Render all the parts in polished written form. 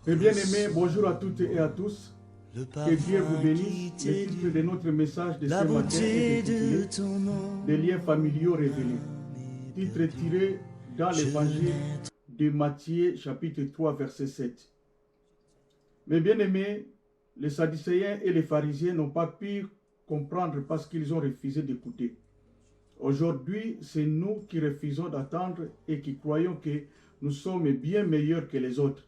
Mes bien-aimés, bonjour à toutes et à tous. Que Dieu vous bénisse. Le titre de notre message de ce matin est intitulé Des liens familiaux révélés. Titre tiré dans l'évangile de Matthieu, chapitre 3, verset 7. Mes bien-aimés, les Sadducéens et les pharisiens n'ont pas pu comprendre parce qu'ils ont refusé d'écouter. Aujourd'hui, c'est nous qui refusons d'attendre et qui croyons que nous sommes bien meilleurs que les autres.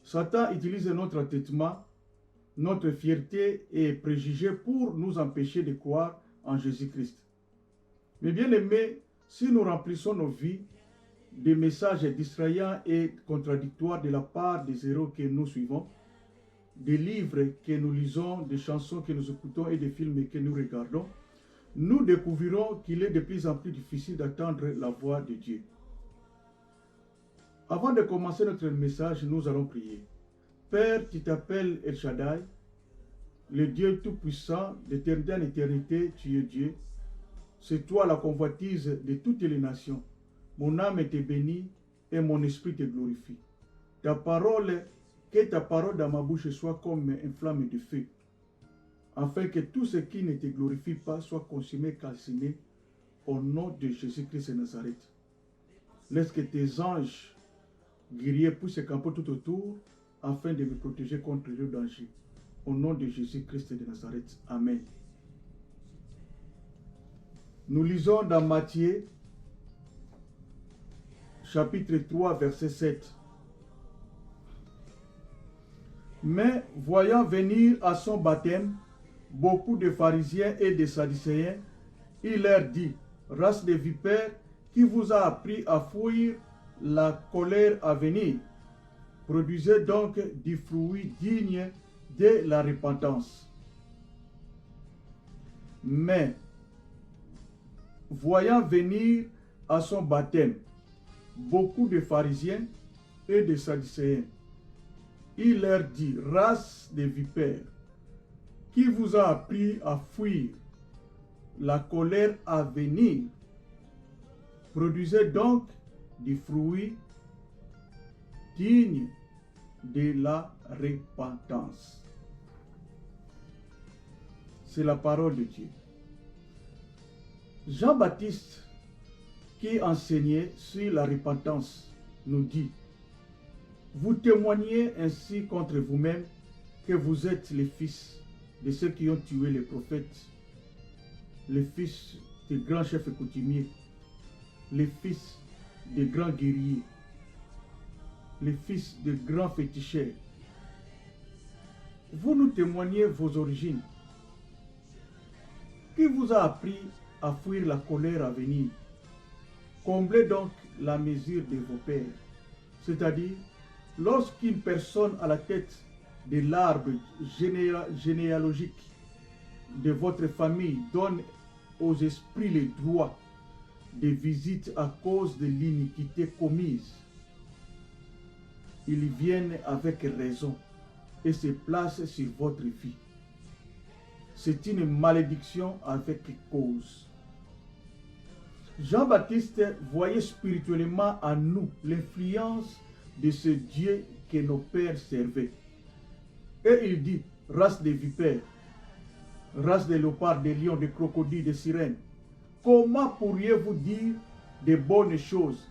Satan utilise notre entêtement, notre fierté et préjugés pour nous empêcher de croire en Jésus-Christ. Mais bien aimés, si nous remplissons nos vies de messages distrayants et contradictoires de la part des héros que nous suivons, des livres que nous lisons, des chansons que nous écoutons et des films que nous regardons, nous découvrirons qu'il est de plus en plus difficile d'attendre la voix de Dieu. Avant de commencer notre message, nous allons prier. Père, tu t'appelles El Shaddai, le Dieu tout-puissant, d'éternité en éternité, tu es Dieu. C'est toi la convoitise de toutes les nations. Mon âme te bénit et mon esprit te glorifie. Que ta parole dans ma bouche soit comme une flamme de feu, afin que tout ce qui ne te glorifie pas soit consumé, calciné, au nom de Jésus-Christ de Nazareth. Laisse que tes anges guerriers puissent camper tout autour, afin de me protéger contre le danger. Au nom de Jésus-Christ de Nazareth. Amen. Nous lisons dans Matthieu, chapitre 3, verset 7. Mais voyant venir à son baptême beaucoup de pharisiens et de sadducéens, il leur dit, race de vipères, qui vous a appris à fuir la colère à venir? Produisez donc du fruit digne de la repentance. Mais, voyant venir à son baptême beaucoup de pharisiens et de sadducéens, il leur dit, race de vipères, qui vous a appris à fuir la colère à venir? Produisez donc du fruit digne de la repentance. C'est la parole de Dieu. Jean-Baptiste, qui enseignait sur la repentance, nous dit, vous témoignez ainsi contre vous-même que vous êtes les fils de ceux qui ont tué les prophètes, les fils des grands chefs coutumiers, les fils des grands guerriers, les fils de grands féticheurs. Vous nous témoignez vos origines. Qui vous a appris à fuir la colère à venir? Comblez donc la mesure de vos pères. C'est-à-dire, lorsqu'une personne à la tête de l'arbre généalogique de votre famille donne aux esprits le droit de visite à cause de l'iniquité commise, ils viennent avec raison et se placent sur votre vie. C'est une malédiction avec cause. Jean-Baptiste voyait spirituellement en nous l'influence de ce Dieu que nos pères servaient. Et il dit, race de vipères, race de léopards, de lions, de crocodiles, de sirènes, comment pourriez-vous dire de bonnes choses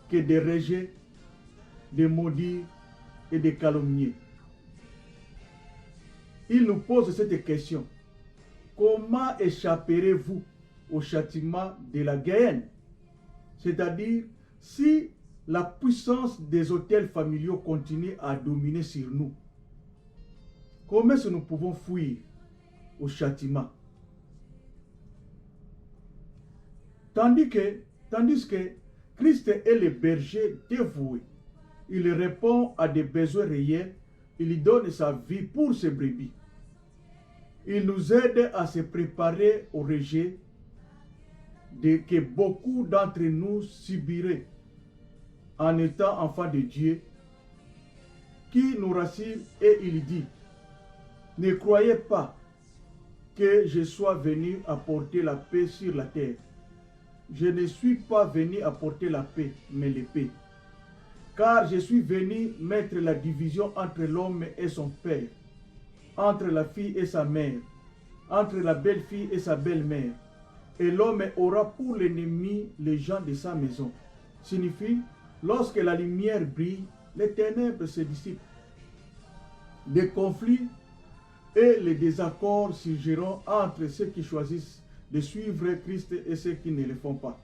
que de rejeter, de maudire et de calomnier? Il nous pose cette question. Comment échapperez-vous au châtiment de la guerre? C'est-à-dire, si la puissance des autels familiaux continue à dominer sur nous, comment est-ce que nous pouvons fuir au châtiment? Tandis que Christ est le berger dévoué. Il répond à des besoins réels. Il donne sa vie pour ses brebis. Il nous aide à se préparer au rejet que beaucoup d'entre nous subiraient en étant enfants de Dieu, qui nous rassure et il dit, ne croyez pas que je sois venu apporter la paix sur la terre. Je ne suis pas venu apporter la paix, mais l'épée. Car je suis venu mettre la division entre l'homme et son père, entre la fille et sa mère, entre la belle-fille et sa belle-mère. Et l'homme aura pour l'ennemi les gens de sa maison. Signifie, lorsque la lumière brille, les ténèbres se dissipent. Des conflits et les désaccords surgiront entre ceux qui choisissent de suivre Christ et ceux qui ne le font pas.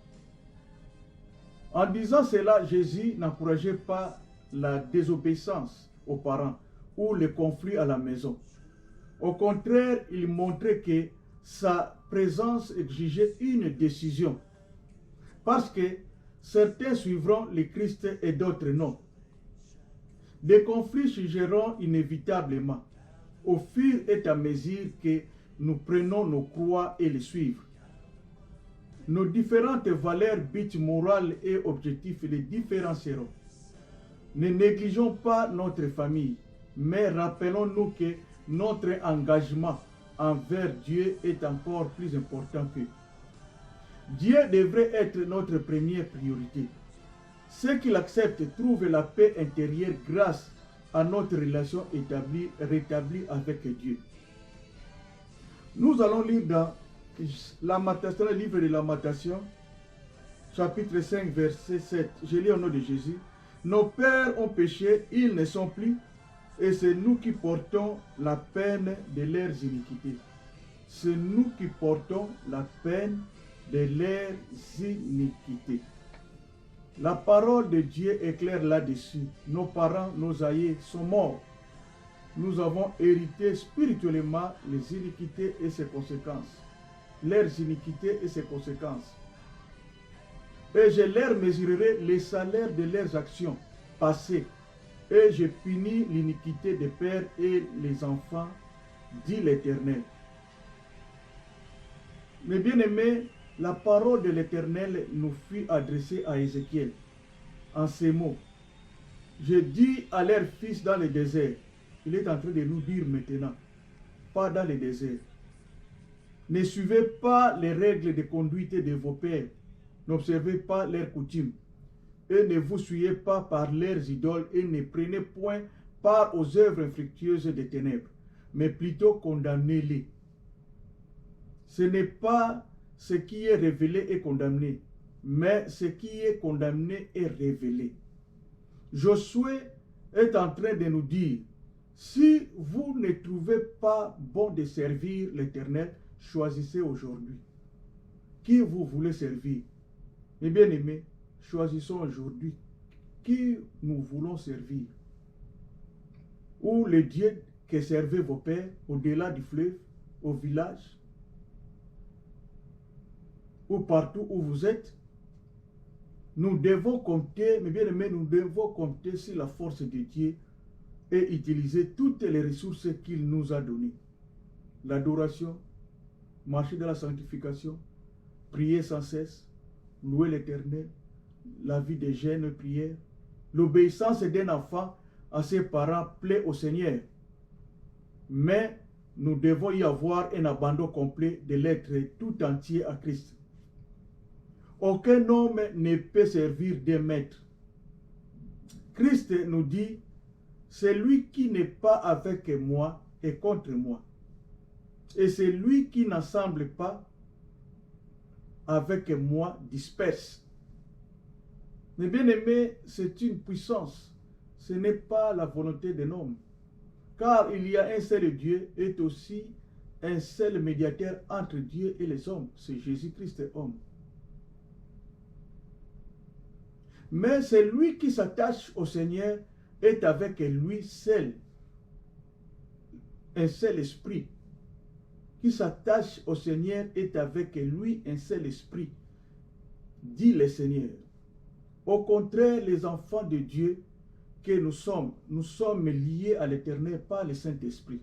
En disant cela, Jésus n'encourageait pas la désobéissance aux parents ou les conflits à la maison. Au contraire, il montrait que sa présence exigeait une décision. Parce que certains suivront le Christ et d'autres non. Des conflits surgiront inévitablement au fur et à mesure que nous prenons nos croix et les suivre. Nos différentes valeurs, buts moraux et objectifs les différencieront. Ne négligeons pas notre famille, mais rappelons-nous que notre engagement envers Dieu est encore plus important qu'eux. Dieu devrait être notre première priorité. Ceux qui l'acceptent trouvent la paix intérieure grâce à notre relation rétablie avec Dieu. Nous allons lire dans le livre de Lamentation, chapitre 5, verset 7. Je lis au nom de Jésus. Nos pères ont péché, ils ne sont plus, et c'est nous qui portons la peine de leurs iniquités. C'est nous qui portons la peine de leurs iniquités. La parole de Dieu est claire là-dessus. Nos parents, nos aïeux sont morts. Nous avons hérité spirituellement les iniquités et ses conséquences. Leurs iniquités et ses conséquences. Et je leur mesurerai les salaires de leurs actions passées. Et je punis l'iniquité des pères et les enfants, dit l'Éternel. Mes bien-aimés, la parole de l'Éternel nous fut adressée à Ézéchiel en ces mots. Je dis à leurs fils dans le désert. Il est en train de nous dire maintenant, pas dans le désert. Ne suivez pas les règles de conduite de vos pères. N'observez pas leurs coutumes. Et ne vous souillez pas par leurs idoles et ne prenez point part aux œuvres infructueuses des ténèbres, mais plutôt condamnez-les. Ce n'est pas ce qui est révélé est condamné, mais ce qui est condamné est révélé. Josué est en train de nous dire, si vous ne trouvez pas bon de servir l'Éternel, choisissez aujourd'hui. Qui vous voulez servir? Mes bien-aimés, choisissons aujourd'hui qui nous voulons servir. Ou le Dieu que servaient vos pères au-delà du fleuve, au village, ou partout où vous êtes. Nous devons compter, mes bien-aimés, nous devons compter sur la force de Dieu et utiliser toutes les ressources qu'il nous a données. L'adoration, marcher dans la sanctification, prier sans cesse, louer l'Éternel, la vie de jeûne et prière, l'obéissance d'un enfant à ses parents plaît au Seigneur. Mais nous devons y avoir un abandon complet de l'être tout entier à Christ. Aucun homme ne peut servir deux maîtres. Christ nous dit, celui qui n'est pas avec moi est contre moi. Et celui qui n'assemble pas avec moi disperse. Mais bien aimé, c'est une puissance. Ce n'est pas la volonté d'un homme. Car il y a un seul Dieu et aussi un seul médiateur entre Dieu et les hommes. C'est Jésus-Christ homme. Mais celui qui s'attache au Seigneur est avec lui seul. Un seul esprit. Qui s'attache au Seigneur est avec lui un seul esprit, dit le Seigneur. Au contraire, les enfants de Dieu que nous sommes liés à l'Éternel par le Saint-Esprit.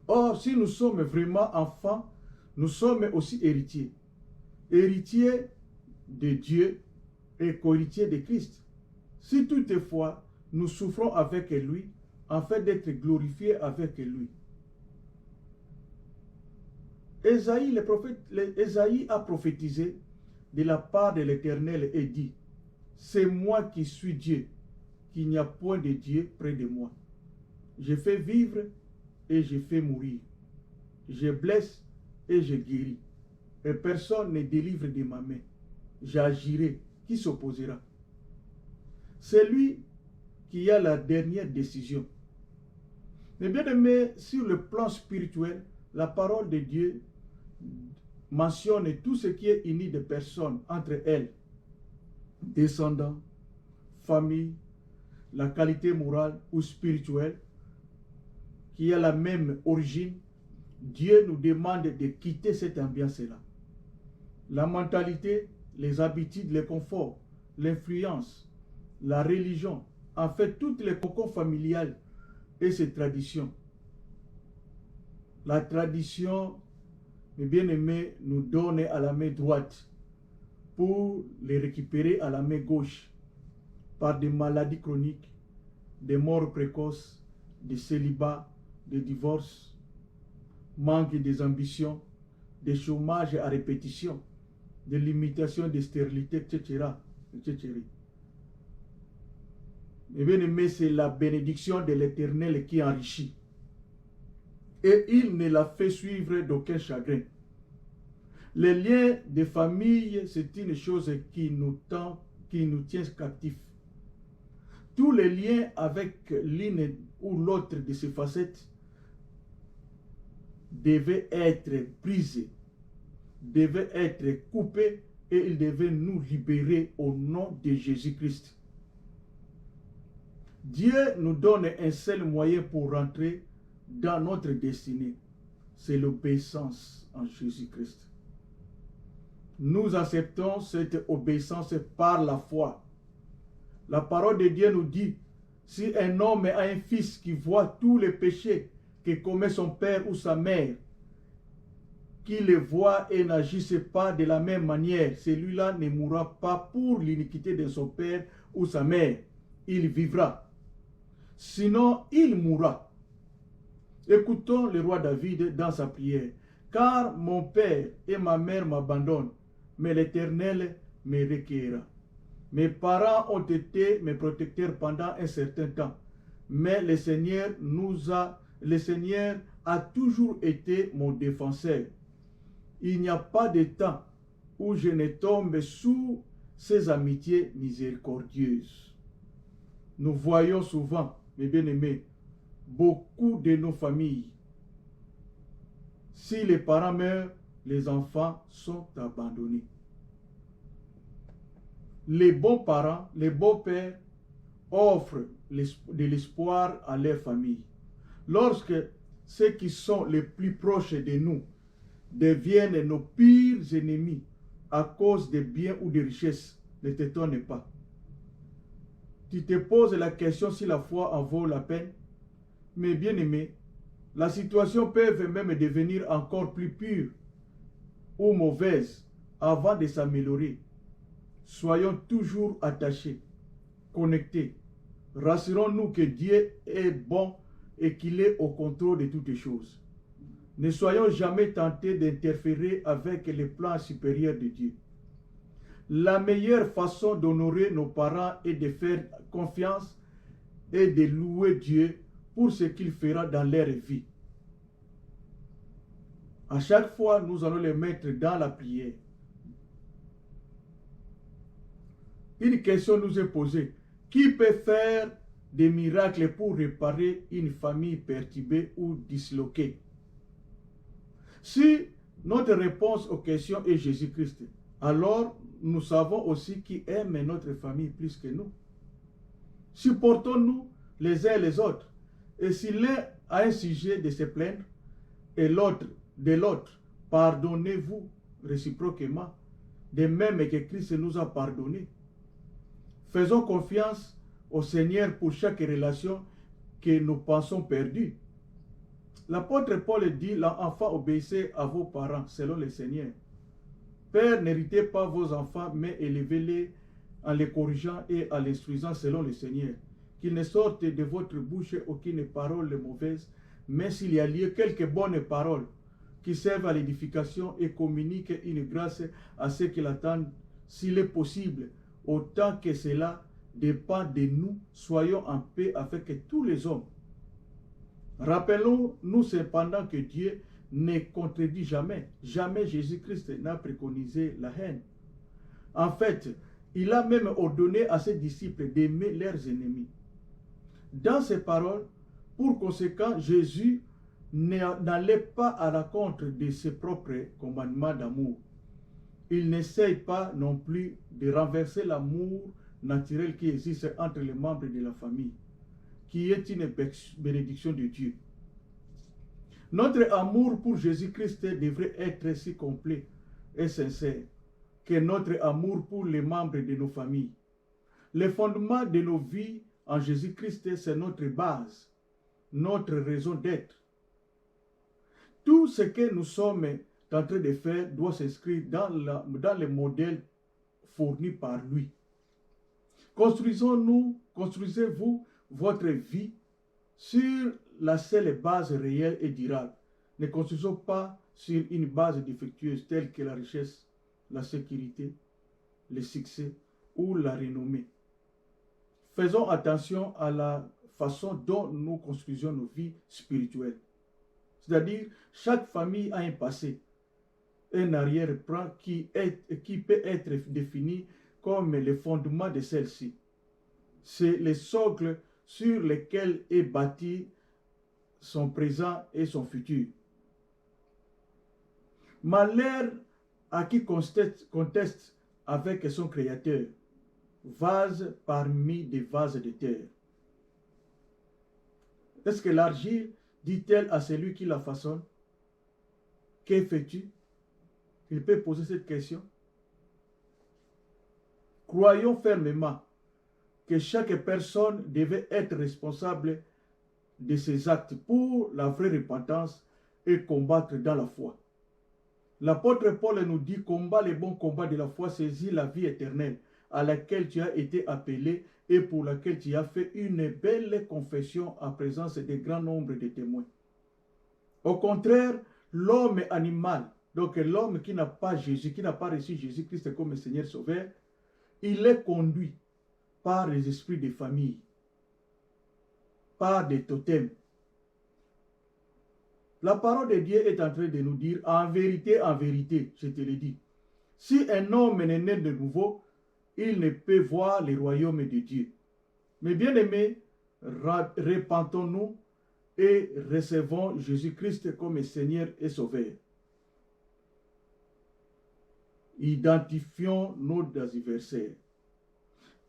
Or, si nous sommes vraiment enfants, nous sommes aussi héritiers. Héritiers de Dieu et co-héritiers de Christ. Si toutefois nous souffrons avec lui, afin d'être glorifiés avec lui. Ésaïe, le prophète, Ésaïe a prophétisé de la part de l'Éternel et dit, c'est moi qui suis Dieu, qu'il n'y a point de Dieu près de moi. Je fais vivre et je fais mourir. Je blesse et je guéris. Et personne ne délivre de ma main. J'agirai. Qui s'opposera? C'est lui qui a la dernière décision. Mais bien aimé, sur le plan spirituel, la parole de Dieu mentionne tout ce qui est uni de personnes entre elles. Descendants, famille, la qualité morale ou spirituelle, qui a la même origine. Dieu nous demande de quitter cette ambiance-là. La mentalité, les habitudes, les conforts, l'influence, la religion, en fait, toutes les cocons familiales et ses traditions. La tradition, mes bien-aimés, nous donne à la main droite pour les récupérer à la main gauche par des maladies chroniques, des morts précoces, des célibats, des divorces, manque des ambitions, des chômages à répétition, des limitations de stérilité, etc. etc. Et bien aimé, c'est la bénédiction de l'Éternel qui enrichit. Et il ne la fait suivre d'aucun chagrin. Les liens de famille, c'est une chose qui nous tient captifs. Tous les liens avec l'une ou l'autre de ces facettes devaient être brisés, devaient être coupés et ils devaient nous libérer au nom de Jésus-Christ. Dieu nous donne un seul moyen pour rentrer dans notre destinée. C'est l'obéissance en Jésus-Christ. Nous acceptons cette obéissance par la foi. La parole de Dieu nous dit, si un homme a un fils qui voit tous les péchés que commet son père ou sa mère, qui les voit et n'agisse pas de la même manière, celui-là ne mourra pas pour l'iniquité de son père ou sa mère. Il vivra. Sinon, il mourra. Écoutons le roi David dans sa prière. Car mon père et ma mère m'abandonnent, mais l'Éternel me recueillera. Mes parents ont été mes protecteurs pendant un certain temps, mais le Seigneur a toujours été mon défenseur. Il n'y a pas de temps où je ne tombe sous ses amitiés miséricordieuses. Nous voyons souvent, mes bien-aimés, beaucoup de nos familles. Si les parents meurent, les enfants sont abandonnés. Les bons parents, les bons pères offrent de l'espoir à leur famille. Lorsque ceux qui sont les plus proches de nous deviennent nos pires ennemis à cause des biens ou des richesses, ne t'étonne pas. Tu te poses la question si la foi en vaut la peine. Mais bien aimé, la situation peut même devenir encore plus pure ou mauvaise avant de s'améliorer. Soyons toujours attachés, connectés. Rassurons-nous que Dieu est bon et qu'il est au contrôle de toutes choses. Ne soyons jamais tentés d'interférer avec les plans supérieurs de Dieu. La meilleure façon d'honorer nos parents est de faire confiance et de louer Dieu pour ce qu'il fera dans leur vie. À chaque fois, nous allons les mettre dans la prière. Une question nous est posée. Qui peut faire des miracles pour réparer une famille perturbée ou disloquée? Si notre réponse aux questions est Jésus-Christ, alors nous savons aussi qui aime notre famille plus que nous. Supportons-nous les uns les autres. Et si l'un a un sujet de se plaindre et l'autre de l'autre, pardonnez-vous réciproquement, de même que Christ nous a pardonné. Faisons confiance au Seigneur pour chaque relation que nous pensons perdue. L'apôtre Paul dit, l'enfant obéissez à vos parents selon le Seigneur. Père, n'héritez pas vos enfants, mais élevez-les en les corrigeant et en l'instruisant selon le Seigneur. Qu'il ne sorte de votre bouche aucune parole mauvaise, mais s'il y a lieu quelques bonnes paroles qui servent à l'édification et communiquent une grâce à ceux qui l'attendent, s'il est possible, autant que cela dépend de nous, soyons en paix avec tous les hommes. Rappelons-nous cependant que Dieu ne contredit jamais. Jamais Jésus-Christ n'a préconisé la haine. En fait, il a même ordonné à ses disciples d'aimer leurs ennemis. Dans ses paroles, pour conséquent, Jésus n'allait pas à la contre de ses propres commandements d'amour. Il n'essaye pas non plus de renverser l'amour naturel qui existe entre les membres de la famille, qui est une bénédiction de Dieu. Notre amour pour Jésus-Christ devrait être si complet et sincère que notre amour pour les membres de nos familles. Le fondement de nos vies en Jésus-Christ, c'est notre base, notre raison d'être. Tout ce que nous sommes en train de faire doit s'inscrire dans le modèle fourni par lui. Construisez-vous votre vie sur la seule base réelle et durable. Ne construisons pas sur une base défectueuse telle que la richesse, la sécurité, le succès ou la renommée. Faisons attention à la façon dont nous construisons nos vies spirituelles. C'est-à-dire, chaque famille a un passé, un arrière-plan qui peut être défini comme le fondement de celle-ci. C'est le socle sur lequel est bâti son présent et son futur. Malheur à qui conteste avec son Créateur, vase parmi des vases de terre. Est-ce que l'argile dit-elle à celui qui la façonne, que fais-tu? Il peut poser cette question. Croyons fermement que chaque personne devait être responsable de ses actes pour la vraie repentance et combattre dans la foi. L'apôtre Paul nous dit: combat les bons combats de la foi, saisis la vie éternelle à laquelle tu as été appelé et pour laquelle tu as fait une belle confession en présence de grand nombre de témoins. Au contraire, l'homme animal, donc l'homme qui n'a pas Jésus, qui n'a pas reçu Jésus-Christ comme Seigneur Sauveur, il est conduit par les esprits des familles, par des totems. La parole de Dieu est en train de nous dire, en vérité, je te le dis, si un homme n'est né de nouveau, il ne peut voir le royaume de Dieu. Mais bien aimés, repentons-nous et recevons Jésus-Christ comme Seigneur et Sauveur. Identifions nos adversaires.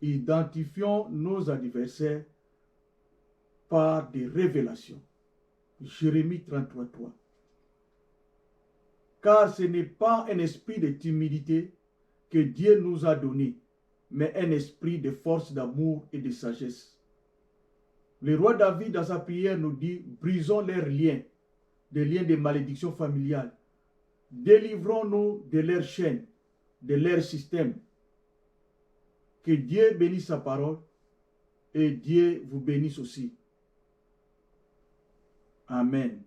Identifions nos adversaires par des révélations. Jérémie 33:3. Car ce n'est pas un esprit de timidité que Dieu nous a donné, mais un esprit de force, d'amour et de sagesse. Le roi David, dans sa prière, nous dit: brisons leurs liens, des liens de malédiction familiale. Délivrons-nous de leurs chaînes, de leur système. Que Dieu bénisse sa parole et Dieu vous bénisse aussi. Amen.